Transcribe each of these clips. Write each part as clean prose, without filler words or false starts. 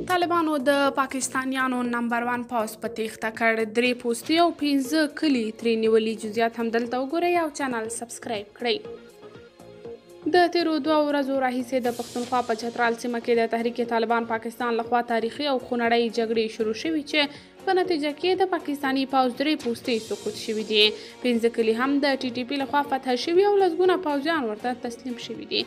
طالبانو د پاکستانیانو نمبر 1 پوځ په تیښته کړ. 3 پوستې او 15 کلي ترې نیولي. جزئیات هم دلته وګورئ او چینل سبسکرایب کړئ. د تیرو 2 ورځو راهیسې د پښتونخوا په چترال سیمه کې د تحریک طالبان پاکستان لخوا تاریخي او خونړۍ جګړې شروع شوي چې په نتیجه کې د پاکستاني پوځ 3 پوستې سقوط شوي دي. 15 کلي هم د ټي ټي پي لخوا فتح شوي او لسګونه پوځیان ورته تسلیم شوي دي.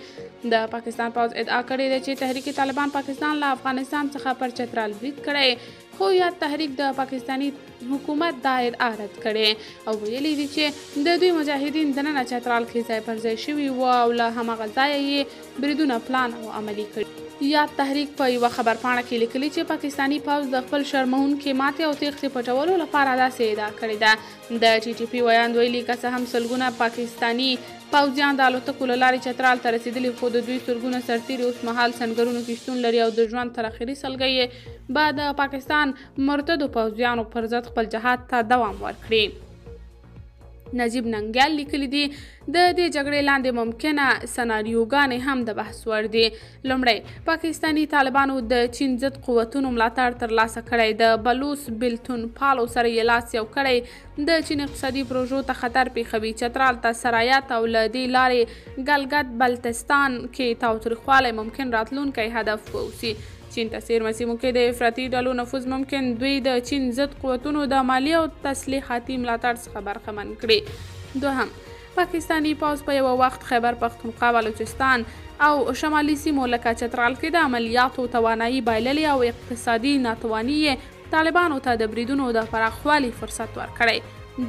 د پاکستان پوځ ادعا کړې ده چې تحریک طالبان پاکستان له افغانستان څخه پر چترال برید کړی، خو یاد تحریک د پاکستاني حکومت دا ادعا رد کړې او ویلي دي چې د دوی مجاهدین دننه چترال کې ځای پر ځای شوي وو او له هماغه ځایه یې بریدونه پلان او عملي کړي. یاد تحریک په یوه خبرپاڼه کې لیکلي چې پاکستاني پوځ د خپل شرموونکې ماتې او تیښتې پټولو لپاره داسې ادعا کړې ده. د ټي ټي پي ویاند ویلي که څه هم سلګونه پاکستاني پوځیان د الوتکو له لارې چترال ته رسېدلي، خو د دوی سلګونه سرتیري اوس مهال سنګرونو کې شتون لري او د ژوند تر اخري سلګۍ یې به د پاکستان مرتدو پوځیانو پر ضد خپل جهاد ته دوام ورکړي. نجیب ننګیال لیکلي دي د دې جګړې لاندې ممکنه سناریوګانې هم د بحث وړ دي. لومړی، پاکستاني طالبانو د چین ضد قوتونو ملاتړ ترلاسه کړی، د بلوچ بیلتون پالو سره یې لاس یو کړی، د چین اقتصادي پروژو ته خطر پیښوي، چترال ته سرایت او له دې لارې ګلګت بلتستان کې تاوتریخوالی ممکن راتلونکی هدف واوسي. چین ته څیرمه سیمو کې د افراطي ډلو نفوذ ممکن دوی د چین ضد قوتونو د مالی او تسلیحاتي ملاتړ څخه برخمن کړي. دوهم، پاکستاني پوځ په یوه وخت خیبر پښتونخوا، بلوچستان او شمالي سیمو لکه چترال کې د عملیاتو توانایي بایللې او اقتصادي ناتواني یې طالبانو ته د بریدونو د پراخوالي فرصت ورکړی.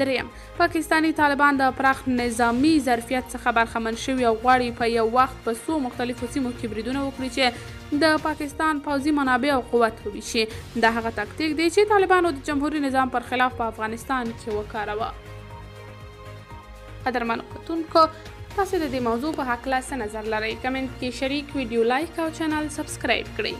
دریم، پاکستاني طالبان د پراخ نظامی ظرفیت څخه برخمن شوي او غواړي په یو وخت په څو مختلفو سیمو کې بریدونه وکړي چې د پاکستان پوځي منابع او قوت وویشي. دا هغه تکتیک دی چې طالبانو د جمهوري نظام پر خلاف په افغانستان کې وکاروه. قدرمنو کتونکو، تاسو د دې موضوع په هکله څه نظر لرئ؟ کمنټ کې شریک، ویډیو لایک او چینل سبسکرایب کړئ.